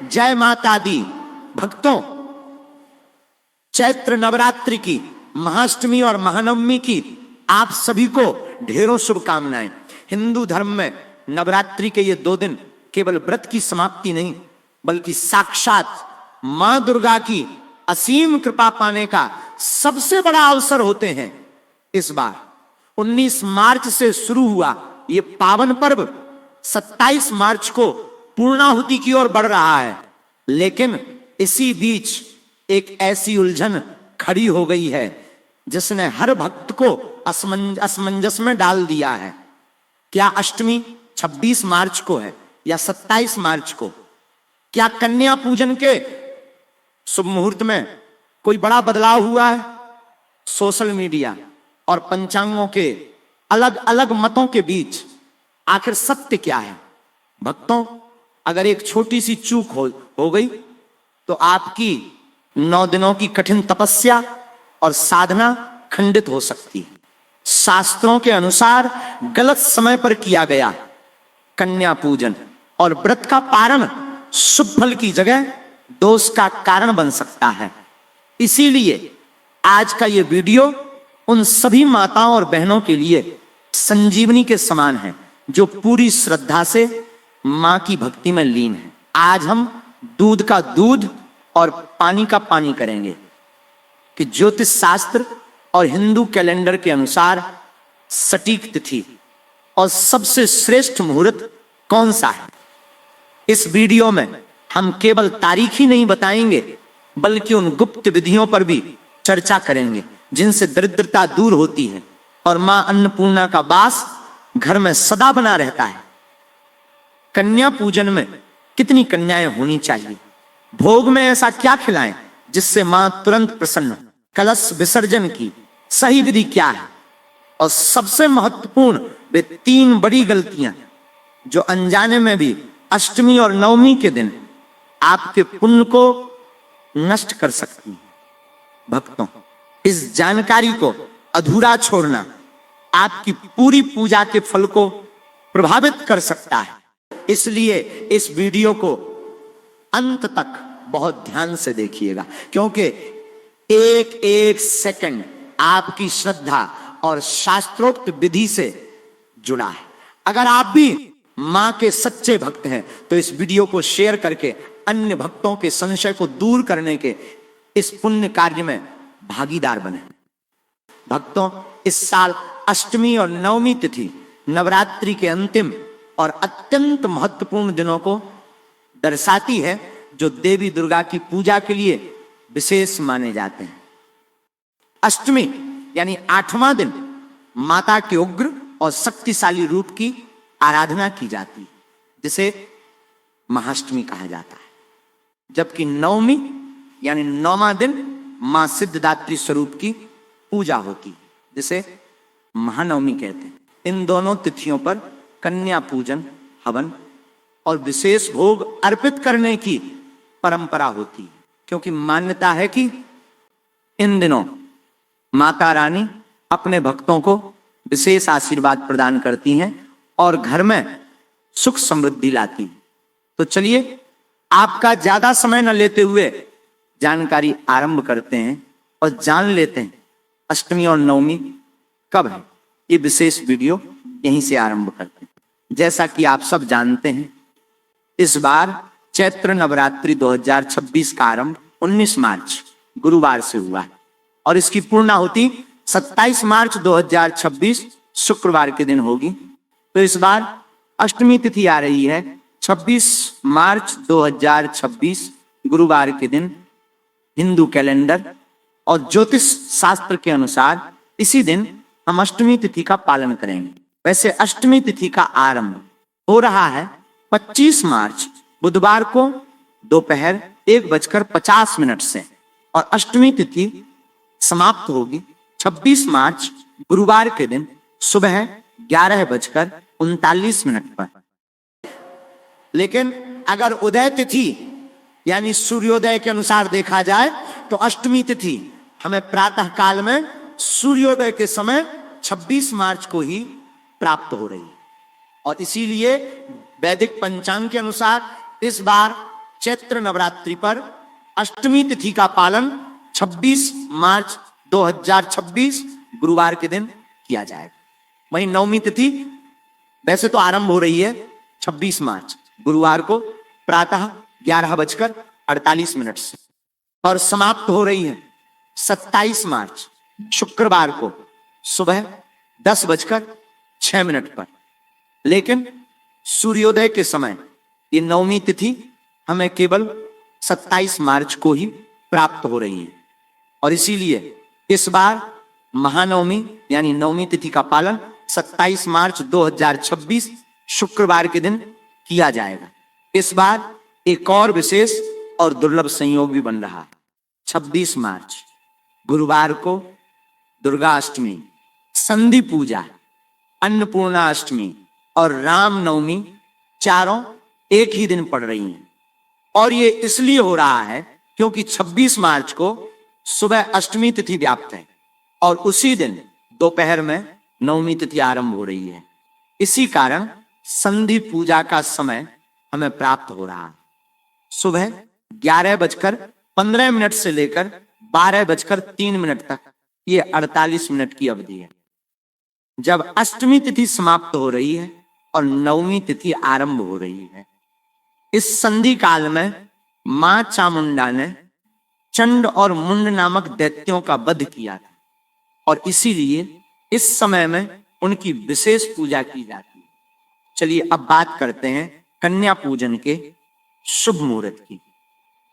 जय माता दी। भक्तों, चैत्र नवरात्रि की महाअष्टमी और महानवमी की आप सभी को ढेरों शुभकामनाएं। हिंदू धर्म में नवरात्रि के ये 2 दिन केवल व्रत की समाप्ति नहीं, बल्कि साक्षात मां दुर्गा की असीम कृपा पाने का सबसे बड़ा अवसर होते हैं। इस बार 19 मार्च से शुरू हुआ ये पावन पर्व 27 मार्च को पूर्णाहुति की ओर बढ़ रहा है। लेकिन इसी बीच एक ऐसी उलझन खड़ी हो गई है जिसने हर भक्त को असमंजस में डाल दिया है। क्या अष्टमी 26 मार्च को है या 27 मार्च को? क्या कन्या पूजन के शुभ मुहूर्त में कोई बड़ा बदलाव हुआ है? सोशल मीडिया और पंचांगों के अलग अलग मतों के बीच आखिर सत्य क्या है? भक्तों, अगर एक छोटी सी चूक हो गई तो आपकी 9 दिनों की कठिन तपस्या और साधना खंडित हो सकती है। शास्त्रों के अनुसार गलत समय पर किया गया कन्या पूजन और व्रत का पारण शुभ फल की जगह दोष का कारण बन सकता है। इसीलिए आज का ये वीडियो उन सभी माताओं और बहनों के लिए संजीवनी के समान है जो पूरी श्रद्धा से मां की भक्ति में लीन है। आज हम दूध का दूध और पानी का पानी करेंगे कि ज्योतिष शास्त्र और हिंदू कैलेंडर के अनुसार सटीक तिथि और सबसे श्रेष्ठ मुहूर्त कौन सा है। इस वीडियो में हम केवल तारीख ही नहीं बताएंगे, बल्कि उन गुप्त विधियों पर भी चर्चा करेंगे जिनसे दरिद्रता दूर होती है और मां अन्नपूर्णा का वास घर में सदा बना रहता है। कन्या पूजन में कितनी कन्याएं होनी चाहिए? भोग में ऐसा क्या खिलाएं जिससे मां तुरंत प्रसन्न हो? कलश विसर्जन की सही विधि क्या है? और सबसे महत्वपूर्ण वे 3 बड़ी गलतियां जो अनजाने में भी अष्टमी और नवमी के दिन आपके पुण्य को नष्ट कर सकती हैं। भक्तों, इस जानकारी को अधूरा छोड़ना आपकी पूरी पूजा के फल को प्रभावित कर सकता है। इसलिए इस वीडियो को अंत तक बहुत ध्यान से देखिएगा, क्योंकि एक एक सेकंड आपकी श्रद्धा और शास्त्रोक्त विधि से जुड़ा है। अगर आप भी मां के सच्चे भक्त हैं तो इस वीडियो को शेयर करके अन्य भक्तों के संशय को दूर करने के इस पुण्य कार्य में भागीदार बने। भक्तों, इस साल अष्टमी और नवमी तिथि नवरात्रि के अंतिम और अत्यंत महत्वपूर्ण दिनों को दर्शाती है, जो देवी दुर्गा की पूजा के लिए विशेष माने जाते हैं। अष्टमी यानी 8वां दिन माता के उग्र और शक्तिशाली रूप की आराधना की जाती है, जिसे महाअष्टमी कहा जाता है। जबकि नवमी यानी 9वां दिन मां सिद्धदात्री स्वरूप की पूजा होती है, जिसे महानवमी कहते हैं। इन दोनों तिथियों पर कन्या पूजन, हवन और विशेष भोग अर्पित करने की परंपरा होती है, क्योंकि मान्यता है कि इन दिनों माता रानी अपने भक्तों को विशेष आशीर्वाद प्रदान करती हैं और घर में सुख समृद्धि लाती हैं। तो चलिए, आपका ज्यादा समय न लेते हुए जानकारी आरंभ करते हैं और जान लेते हैं अष्टमी और नवमी कब है। ये विशेष वीडियो यहीं से आरंभ करते हैं। जैसा कि आप सब जानते हैं, इस बार चैत्र नवरात्रि 2026 का आरंभ 19 मार्च गुरुवार से हुआ है और इसकी पूर्णाहुति 27 मार्च 2026 शुक्रवार के दिन होगी। तो इस बार अष्टमी तिथि आ रही है 26 मार्च 2026 गुरुवार के दिन। हिंदू कैलेंडर और ज्योतिष शास्त्र के अनुसार इसी दिन हम अष्टमी तिथि का पालन करेंगे। वैसे अष्टमी तिथि का आरंभ हो रहा है 25 मार्च बुधवार को दोपहर 1:50 से और अष्टमी तिथि समाप्त होगी 26 मार्च गुरुवार के दिन सुबह 11:39 पर। लेकिन अगर उदय तिथि यानी सूर्योदय के अनुसार देखा जाए तो अष्टमी तिथि हमें प्रातः काल में सूर्योदय के समय 26 मार्च को ही प्राप्त हो रही है और इसीलिए वैदिक पंचांग के अनुसार इस बार चैत्र नवरात्रि पर अष्टमी तिथि का पालन 26 मार्च 2026 गुरुवार के दिन किया जाएगा। वहीं नवमी तिथि वैसे तो आरंभ हो रही है 26 मार्च गुरुवार को प्रातः 11:48 से और समाप्त हो रही है 27 मार्च शुक्रवार को सुबह 10:06 पर। लेकिन सूर्योदय के समय ये नवमी तिथि हमें केवल 27 मार्च को ही प्राप्त हो रही है और इसीलिए इस बार महानवमी यानी नवमी तिथि का पालन 27 मार्च 2026 शुक्रवार के दिन किया जाएगा। इस बार एक और विशेष और दुर्लभ संयोग भी बन रहा है। 26 मार्च गुरुवार को दुर्गा अष्टमी, संधि पूजा, अन्नपूर्णा अष्टमी और रामनवमी चारों एक ही दिन पड़ रही हैं और ये इसलिए हो रहा है क्योंकि 26 मार्च को सुबह अष्टमी तिथि व्याप्त है और उसी दिन दोपहर में नवमी तिथि आरंभ हो रही है। इसी कारण संधि पूजा का समय हमें प्राप्त हो रहा है। सुबह 11:15 से लेकर 12:03 तक ये 48 मिनट की अवधि है जब अष्टमी तिथि समाप्त हो रही है और नवमी तिथि आरंभ हो रही है। इस संधि काल में मां चामुंडा ने चंड और मुंड नामक दैत्यों का वध किया था और इसीलिए इस समय में उनकी विशेष पूजा की जाती है। चलिए अब बात करते हैं कन्या पूजन के शुभ मुहूर्त की।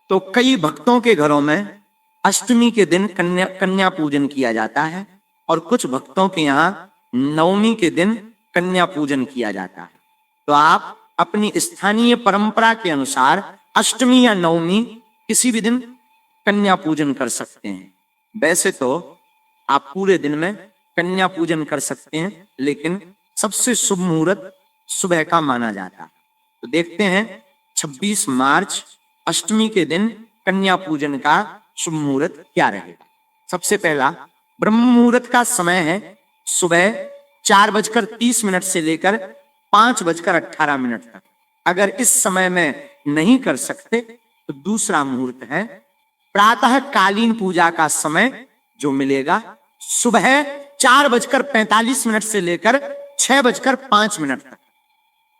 तो कई भक्तों के घरों में अष्टमी के दिन कन्या पूजन किया जाता है और कुछ भक्तों के यहाँ नवमी के दिन कन्या पूजन किया जाता है। तो आप अपनी स्थानीय परंपरा के अनुसार अष्टमी या नवमी किसी भी दिन कन्या पूजन कर सकते हैं। वैसे तो आप पूरे दिन में कन्या पूजन कर सकते हैं लेकिन सबसे शुभ मुहूर्त सुबह का माना जाता है। तो देखते हैं 26 मार्च अष्टमी के दिन कन्या पूजन का शुभ मुहूर्त क्या रहेगा। सबसे पहला ब्रह्म मुहूर्त का समय है सुबह 4:30 से लेकर 5:18 तक। अगर इस समय में नहीं कर सकते तो दूसरा मुहूर्त है प्रातः कालीन पूजा का समय जो मिलेगा सुबह 4:45 से लेकर 6:05 तक।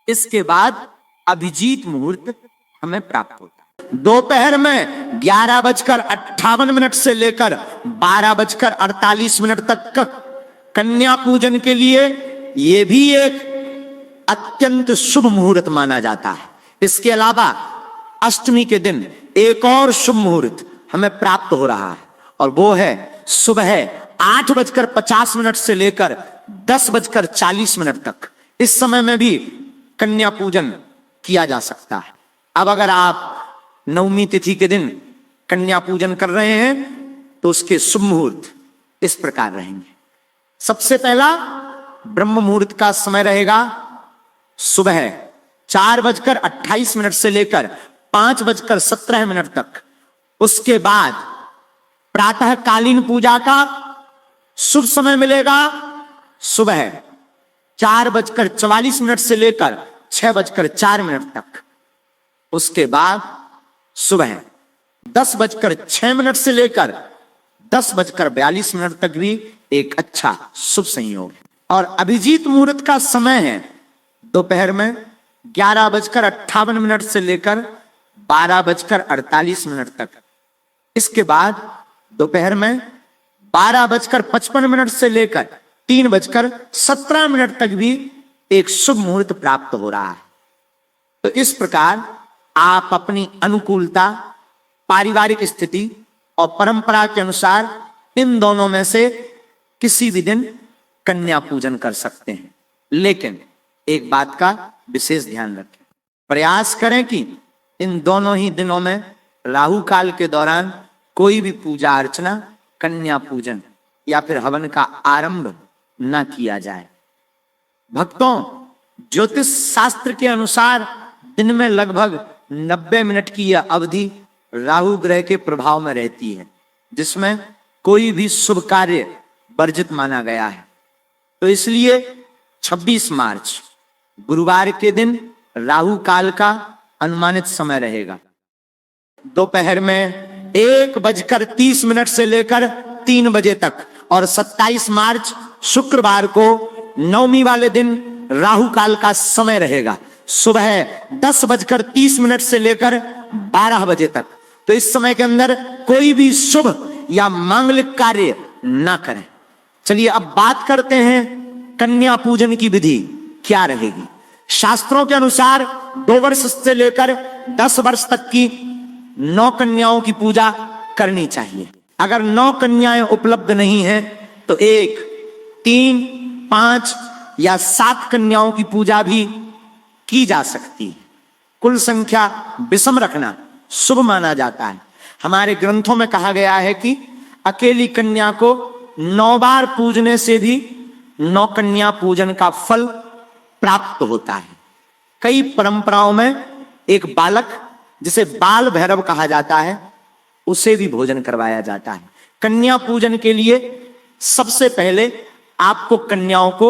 इसके बाद अभिजीत मुहूर्त हमें प्राप्त होता है। दोपहर में 11:58 से लेकर 12:48 तक कन्या पूजन के लिए यह भी एक अत्यंत शुभ मुहूर्त माना जाता है। इसके अलावा अष्टमी के दिन एक और शुभ मुहूर्त हमें प्राप्त हो रहा है और वो है सुबह 8:50 से लेकर 10:40 तक। इस समय में भी कन्या पूजन किया जा सकता है। अब अगर आप नवमी तिथि के दिन कन्या पूजन कर रहे हैं तो उसके शुभ मुहूर्त इस प्रकार रहेंगे। सबसे पहला ब्रह्म मुहूर्त का समय रहेगा सुबह 4:28 से लेकर 5:17 तक। उसके बाद प्रातः कालीन पूजा का शुभ समय मिलेगा सुबह 4:44 से लेकर 6:04 तक। उसके बाद सुबह 10:06 से लेकर 10:42 तक भी एक अच्छा शुभ संयोग है। और अभिजीत मुहूर्त का समय है दोपहर में 11:58 से लेकर 12:48 तक। इसके बाद दोपहर में 12:55 से लेकर 3:17 तक भी एक शुभ मुहूर्त प्राप्त हो रहा है। तो इस प्रकार आप अपनी अनुकूलता, पारिवारिक स्थिति और परंपरा के अनुसार इन दोनों में से किसी भी दिन कन्या पूजन कर सकते हैं। लेकिन एक बात का विशेष ध्यान रखें, प्रयास करें कि इन दोनों ही दिनों में राहु काल के दौरान कोई भी पूजा अर्चना, कन्या पूजन या फिर हवन का आरंभ न किया जाए। भक्तों, ज्योतिष शास्त्र के अनुसार दिन में लगभग 90 मिनट की यह अवधि राहु ग्रह के प्रभाव में रहती है, जिसमें कोई भी शुभ कार्य वर्जित माना गया है। तो इसलिए 26 मार्च गुरुवार के दिन राहु काल का अनुमानित समय रहेगा। दोपहर में 1:30 से लेकर 3 बजे तक, और 27 मार्च शुक्रवार को नवमी वाले दिन राहु काल का समय रहेगा, सुबह 10:30 से लेकर 12 बजे तक। तो इस समय के अंदर कोई भी शुभ या मांगलिक कार्य ना करें। चलिए अब बात करते हैं कन्या पूजन की विधि क्या रहेगी। शास्त्रों के अनुसार 2 वर्ष से लेकर 10 वर्ष तक की 9 कन्याओं की पूजा करनी चाहिए। अगर 9 कन्याएं उपलब्ध नहीं है तो 1, 3, 5 या 7 कन्याओं की पूजा भी की जा सकती है। कुल संख्या विषम रखना शुभ माना जाता है। हमारे ग्रंथों में कहा गया है कि अकेली कन्या को 9 बार पूजने से भी 9 कन्या पूजन का फल प्राप्त होता है। कई परंपराओं में एक बालक, जिसे बाल भैरव कहा जाता है, उसे भी भोजन करवाया जाता है। कन्या पूजन के लिए सबसे पहले आपको कन्याओं को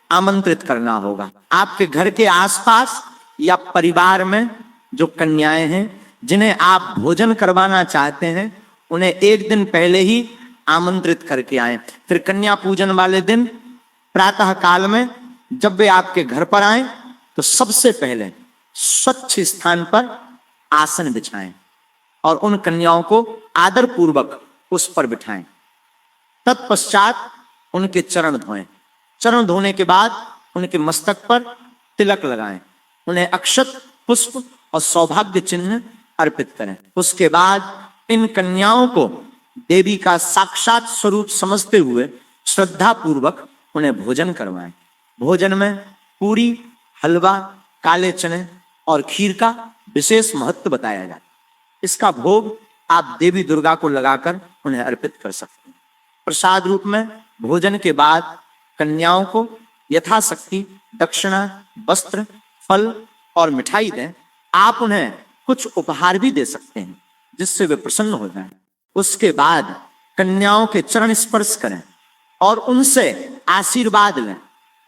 आमंत्रित करना होगा। आपके घर के आसपास या परिवार में जो कन्याएं हैं जिन्हें आप भोजन करवाना चाहते हैं, उन्हें एक दिन पहले ही आमंत्रित करके आए। फिर कन्या पूजन वाले दिन प्रातः काल में जब वे आपके घर पर आए तो सबसे पहले स्वच्छ स्थान पर आसन बिछाएं और उन कन्याओं को आदर पूर्वक उस पर बिठाएं। तत्पश्चात उनके चरण धोएं। चरण धोने के बाद उनके मस्तक पर तिलक लगाएं, उन्हें अक्षत, पुष्प और सौभाग्य चिन्ह अर्पित करें। उसके बाद इन कन्याओं को देवी का साक्षात स्वरूप समझते हुए श्रद्धा पूर्वक उन्हें भोजन करवाएं। भोजन में पूरी, हलवा, काले चने और खीर का विशेष महत्व बताया जाता है। इसका भोग आप देवी दुर्गा को लगाकर उन्हें अर्पित कर सकते हैं। प्रसाद रूप में भोजन के बाद कन्याओं को यथाशक्ति दक्षिणा, वस्त्र, फल और मिठाई दें। आप उन्हें कुछ उपहार भी दे सकते हैं जिससे वे प्रसन्न हो जाएं। उसके बाद कन्याओं के चरण स्पर्श करें और उनसे आशीर्वाद लें।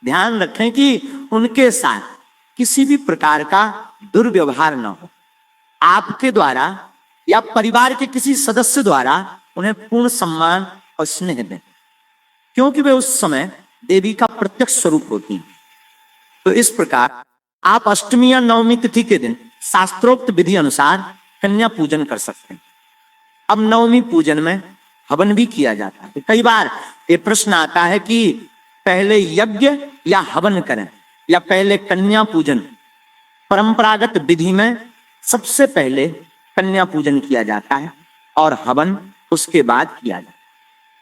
ध्यान रखें कि उनके साथ किसी भी प्रकार का दुर्व्यवहार न हो। आपके द्वारा या परिवार के किसी सदस्य द्वारा उन्हें पूर्ण सम्मान और स्नेह दें, क्योंकि वे उस समय देवी का प्रत्यक्ष स्वरूप होती हैं। तो इस प्रकार आप अष्टमी या नवमी तिथि के दिन शास्त्रोक्त विधि अनुसार कन्या पूजन कर सकते हैं। अब नवमी पूजन में हवन भी किया जाता है। कई बार ये प्रश्न आता है कि पहले यज्ञ या हवन करें या पहले कन्या पूजन। परंपरागत विधि में सबसे पहले कन्या पूजन किया जाता है और हवन उसके बाद किया जाता है।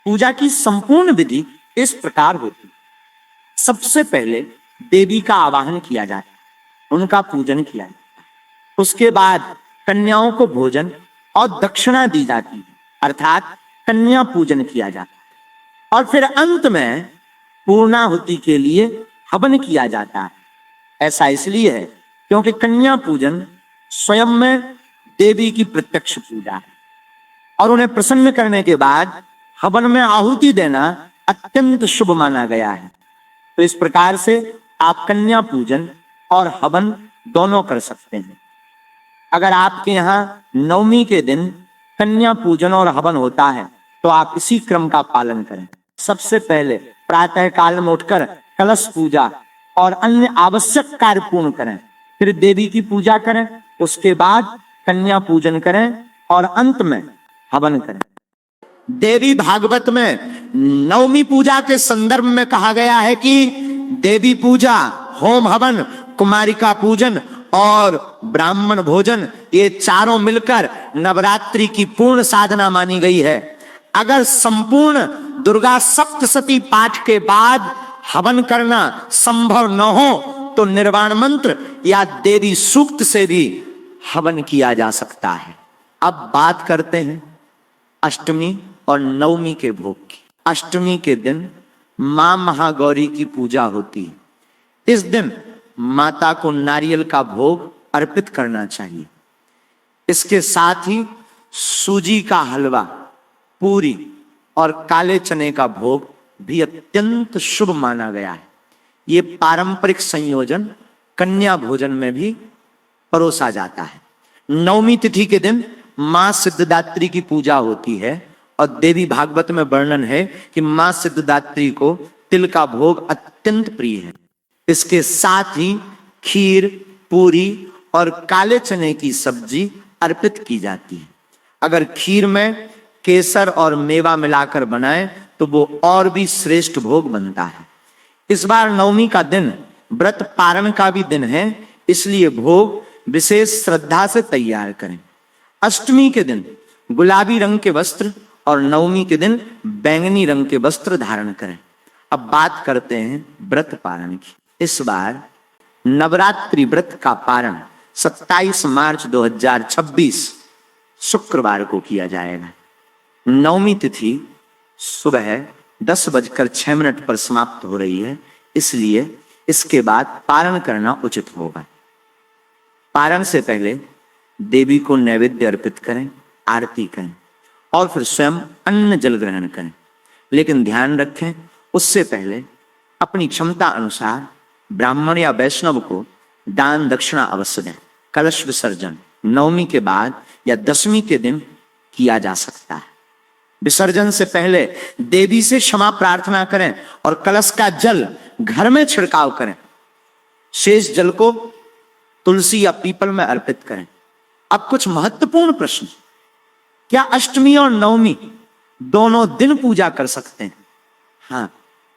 पूजा की संपूर्ण विधि इस प्रकार होती है। सबसे पहले देवी का आवाहन किया जाता है, उनका पूजन किया जाता है। उसके बाद कन्याओं को भोजन और दक्षिणा दी जाती है, अर्थात कन्या पूजन किया जाता है। और फिर अंत में पूर्णाहुति के लिए हवन किया जाता है। ऐसा इसलिए है क्योंकि कन्या पूजन स्वयं में देवी की प्रत्यक्ष पूजा है और उन्हें प्रसन्न करने के बाद हवन में आहुति देना अत्यंत शुभ माना गया है। तो इस प्रकार से आप कन्या पूजन और हवन दोनों कर सकते हैं। अगर आपके यहाँ नवमी के दिन कन्या पूजन और हवन होता है तो आप इसी क्रम का पालन करें। सबसे पहले प्रातः काल में उठकर कलश पूजा और अन्य आवश्यक कार्य पूर्ण करें, फिर देवी की पूजा करें, उसके बाद कन्या पूजन करें और अंत में हवन करें। देवी भागवत में नवमी पूजा के संदर्भ में कहा गया है कि देवी पूजा, होम हवन, कुमारिका पूजन और ब्राह्मण भोजन, ये चारों मिलकर नवरात्रि की पूर्ण साधना मानी गई है। अगर संपूर्ण दुर्गा सप्तशती पाठ के बाद हवन करना संभव न हो तो निर्वाण मंत्र या देवी सूक्त से भी हवन किया जा सकता है। अब बात करते हैं अष्टमी और नवमी के भोग की। अष्टमी के दिन मां महागौरी की पूजा होती है। इस दिन माता को नारियल का भोग अर्पित करना चाहिए। इसके साथ ही सूजी का हलवा, पूरी और काले चने का भोग भी अत्यंत शुभ माना गया है। ये पारंपरिक संयोजन कन्या भोजन में भी परोसा जाता है। नवमी तिथि के दिन मां सिद्धदात्री की पूजा होती है और देवी भागवत में वर्णन है कि मां सिद्धदात्री को तिल का भोग अत्यंत प्रिय है। इसके साथ ही खीर, पूरी और काले चने की सब्जी अर्पित की जाती है। अगर खीर में केसर और मेवा मिलाकर बनाए तो वो और भी श्रेष्ठ भोग बनता है। इस बार नवमी का दिन व्रत पारण का भी दिन है, इसलिए भोग विशेष श्रद्धा से तैयार करें। अष्टमी के दिन गुलाबी रंग के वस्त्र और नवमी के दिन बैंगनी रंग के वस्त्र धारण करें। अब बात करते हैं व्रत पारण की। इस बार नवरात्रि व्रत का पारण 27 मार्च 2026 शुक्रवार को किया जाएगा। नवमी तिथि सुबह 10:06 पर समाप्त हो रही है, इसलिए इसके बाद पारण करना उचित होगा। पारण से पहले देवी को नैवेद्य अर्पित करें, आरती करें और फिर स्वयं अन्न जल ग्रहण करें। लेकिन ध्यान रखें, उससे पहले अपनी क्षमता अनुसार ब्राह्मण या वैष्णव को दान दक्षिणा अवश्य दें। कलश विसर्जन नवमी के बाद या दशमी के दिन किया जा सकता है। विसर्जन से पहले देवी से क्षमा प्रार्थना करें और कलश का जल घर में छिड़काव करें। शेष जल को तुलसी या पीपल में अर्पित करें। अब कुछ महत्वपूर्ण प्रश्न। क्या अष्टमी और नवमी दोनों दिन पूजा कर सकते हैं? हाँ,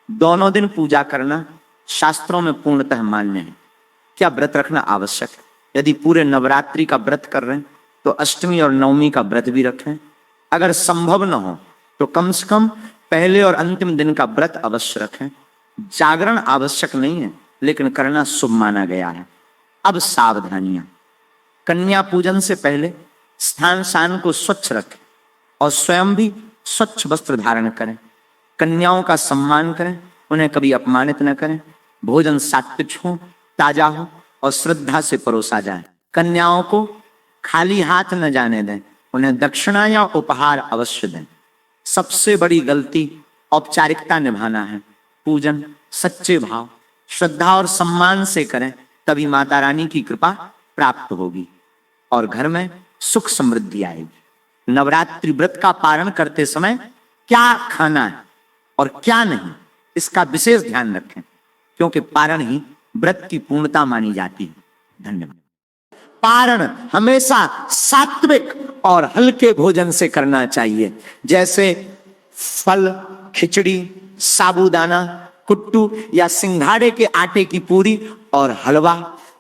दोनों दिन पूजा करना शास्त्रों में पूर्णतः मान्य है। क्या व्रत रखना आवश्यक है? यदि पूरे नवरात्रि का व्रत कर रहे हैं तो अष्टमी और नवमी का व्रत भी रखें। अगर संभव न हो तो कम से कम पहले और अंतिम दिन का व्रत अवश्य रखें। जागरण आवश्यक नहीं है, लेकिन करना शुभ माना गया है। अब सावधानियां। कन्या पूजन से पहले स्थान को स्वच्छ रखें और स्वयं भी स्वच्छ वस्त्र धारण करें। कन्याओं का सम्मान करें, उन्हें कभी अपमानित न करें। भोजन सात्विक हो, ताजा हो और श्रद्धा से परोसा जाए। कन्याओं को खाली हाथ न जाने दें, उन्हें दक्षिणा या उपहार अवश्य दें। सबसे बड़ी गलती औपचारिकता निभाना है। पूजन सच्चे भाव, श्रद्धा और सम्मान से करें, तभी माता रानी की कृपा प्राप्त होगी और घर में सुख समृद्धि आएगी। नवरात्रि व्रत का पारण करते समय क्या खाना है और क्या नहीं, इसका विशेष ध्यान रखें, क्योंकि पारण ही व्रत की पूर्णता मानी जाती है। धन्यवाद। पारण हमेशा सात्विक और हल्के भोजन से करना चाहिए, जैसे फल, खिचड़ी, साबूदाना, कुट्टू या सिंघाड़े के आटे की पूरी और हलवा,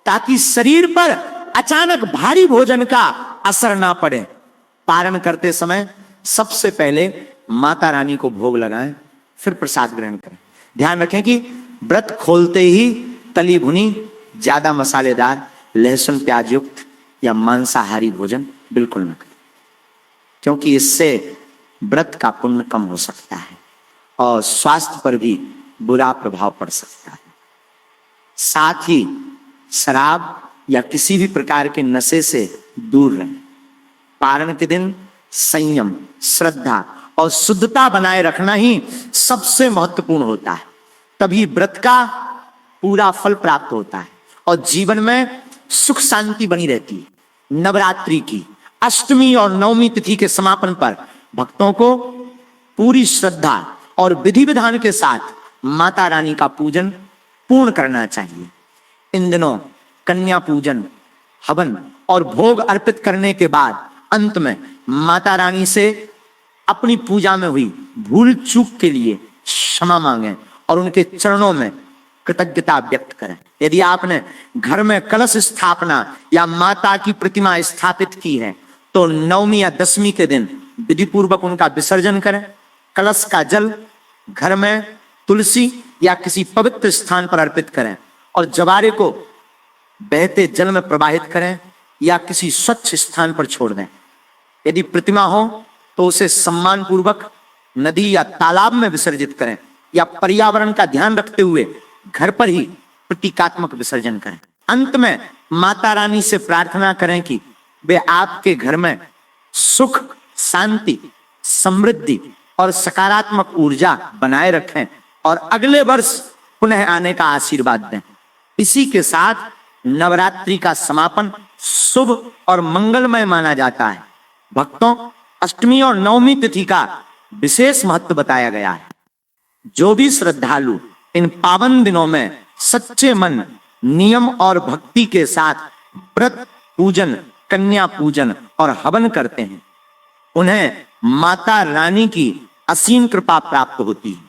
ताकि शरीर पर अचानक भारी भोजन का असर ना पड़े। पारण करते समय सबसे पहले माता रानी को भोग लगाएं, फिर प्रसाद ग्रहण करें। ध्यान रखें कि व्रत खोलते ही तली भुनी, ज्यादा मसालेदार, लहसुन प्याज युक्त या मांसाहारी भोजन बिल्कुल न करें, क्योंकि इससे व्रत का पुण्य कम हो सकता है और स्वास्थ्य पर भी बुरा प्रभाव पड़ सकता है। साथ ही शराब या किसी भी प्रकार के नशे से दूर रहें। पारण के दिन संयम, श्रद्धा और शुद्धता बनाए रखना ही सबसे महत्वपूर्ण होता है, तभी व्रत का पूरा फल प्राप्त होता है और जीवन में सुख शांति बनी रहती है। नवरात्रि की अष्टमी और नवमी तिथि के समापन पर भक्तों को पूरी श्रद्धा और विधि विधान के साथ माता रानी का पूजन पूर्ण करना चाहिए। इन दिनों कन्या पूजन, हवन और भोग अर्पित करने के बाद अंत में माता रानी से अपनी पूजा में हुई भूल चूक के लिए क्षमा मांगें और उनके चरणों में कृतज्ञता व्यक्त करें। यदि आपने घर में कलश स्थापना या माता की प्रतिमा स्थापित की है तो नवमी या दशमी के दिन विधि पूर्वक उनका विसर्जन करें। कलश का जल घर में तुलसी या किसी पवित्र स्थान पर अर्पित करें और जवारे को बहते जल में प्रवाहित करें या किसी स्वच्छ स्थान पर छोड़ दें। यदि प्रतिमा हो तो उसे सम्मान पूर्वक नदी या तालाब में विसर्जित करें या पर्यावरण का ध्यान रखते हुए घर पर ही प्रतीकात्मक विसर्जन करें। अंत में माता रानी से प्रार्थना करें कि वे आपके घर में सुख, शांति, समृद्धि और सकारात्मक ऊर्जा बनाए रखें और अगले वर्ष पुनः आने का आशीर्वाद दें। इसी के साथ नवरात्रि का समापन शुभ और मंगलमय माना जाता है। भक्तों, अष्टमी और नवमी तिथि का विशेष महत्व बताया गया है। जो भी श्रद्धालु इन पावन दिनों में सच्चे मन, नियम और भक्ति के साथ व्रत, पूजन, कन्या पूजन और हवन करते हैं, उन्हें माता रानी की असीम कृपा प्राप्त होती है।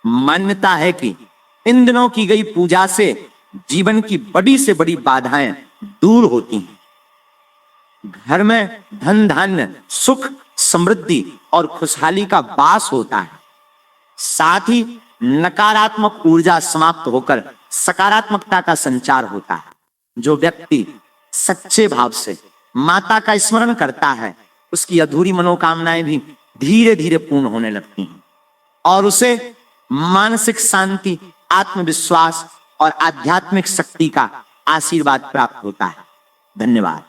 मान्यता है कि इन दिनों की गई पूजा से जीवन की बड़ी से बड़ी बाधाएं दूर होती हैं। घर में धन धान्य, सुख, समृद्धि और खुशहाली का वास होता है। साथ ही नकारात्मक ऊर्जा समाप्त होकर सकारात्मकता का संचार होता है। जो व्यक्ति सच्चे भाव से माता का स्मरण करता है, उसकी अधूरी मनोकामनाएं भी धीरे धीरे पूर्ण होने लगती हैं और उसे मानसिक शांति, आत्मविश्वास और आध्यात्मिक शक्ति का आशीर्वाद प्राप्त होता है। धन्यवाद।